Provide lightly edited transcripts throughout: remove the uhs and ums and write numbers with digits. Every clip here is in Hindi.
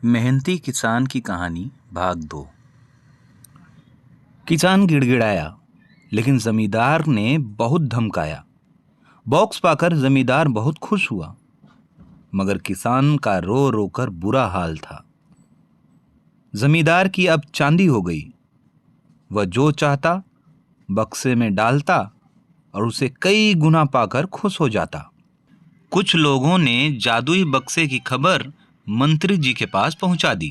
मेहनती किसान की कहानी भाग 2। किसान गिड़गिड़ाया, लेकिन जमींदार ने बहुत धमकाया। बॉक्स पाकर जमींदार बहुत खुश हुआ, मगर किसान का रो रो कर बुरा हाल था। जमींदार की अब चांदी हो गई। वह जो चाहता बक्से में डालता और उसे कई गुना पाकर खुश हो जाता। कुछ लोगों ने जादुई बक्से की खबर मंत्री जी के पास पहुंचा दी।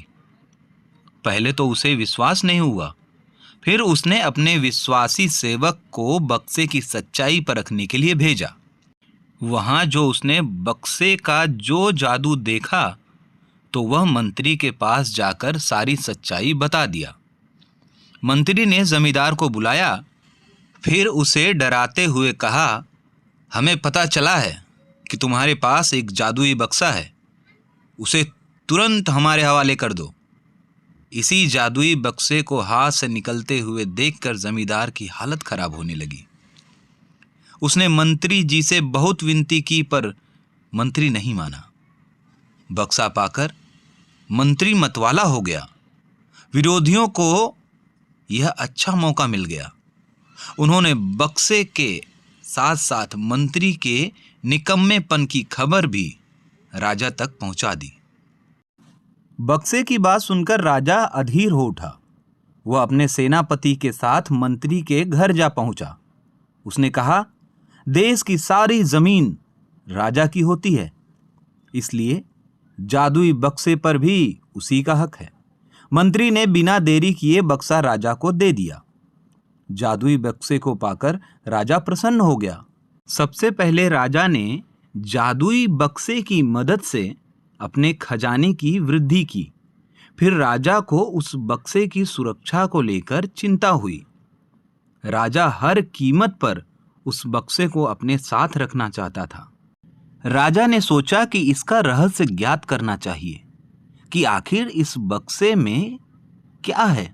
पहले तो उसे विश्वास नहीं हुआ, फिर उसने अपने विश्वासी सेवक को बक्से की सच्चाई परखने के लिए भेजा। वहां जो उसने बक्से का जो जादू देखा, तो वह मंत्री के पास जाकर सारी सच्चाई बता दिया। मंत्री ने जमींदार को बुलाया, फिर उसे डराते हुए कहा, हमें पता चला है कि तुम्हारे पास एक जादुई बक्सा है। उसे तुरंत हमारे हवाले कर दो। इसी जादुई बक्से को हाथ से निकलते हुए देखकर जमींदार की हालत खराब होने लगी। उसने मंत्री जी से बहुत विनती की, पर मंत्री नहीं माना। बक्सा पाकर मंत्री मतवाला हो गया। विरोधियों को यह अच्छा मौका मिल गया। उन्होंने बक्से के साथ साथ मंत्री के निकम्मेपन की खबर भी राजा तक पहुंचा दी। बक्से की बात सुनकर राजा अधीर हो उठा। वह अपने सेनापति के साथ मंत्री के घर जा पहुंचा। उसने कहा, देश की सारी जमीन राजा की होती है, इसलिए जादुई बक्से पर भी उसी का हक है। मंत्री ने बिना देरी किए बक्सा राजा को दे दिया। जादुई बक्से को पाकर राजा प्रसन्न हो गया। सबसे पहले राजा ने जादुई बक्से की मदद से अपने खजाने की वृद्धि की। फिर राजा को उस बक्से की सुरक्षा को लेकर चिंता हुई। राजा हर कीमत पर उस बक्से को अपने साथ रखना चाहता था। राजा ने सोचा कि इसका रहस्य ज्ञात करना चाहिए कि आखिर इस बक्से में क्या है।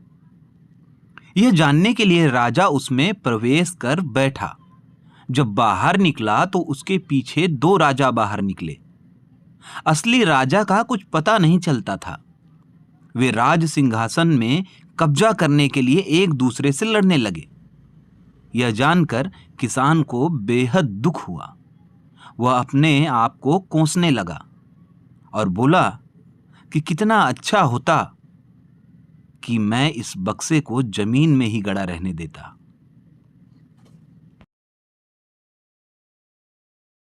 यह जानने के लिए राजा उसमें प्रवेश कर बैठा। जब बाहर निकला तो उसके पीछे 2 राजा बाहर निकले। असली राजा का कुछ पता नहीं चलता था। वे राज सिंहासन में कब्जा करने के लिए एक दूसरे से लड़ने लगे। यह जानकर किसान को बेहद दुख हुआ। वह अपने आप को कोसने लगा और बोला कि कितना अच्छा होता कि मैं इस बक्से को जमीन में ही गड़ा रहने देता।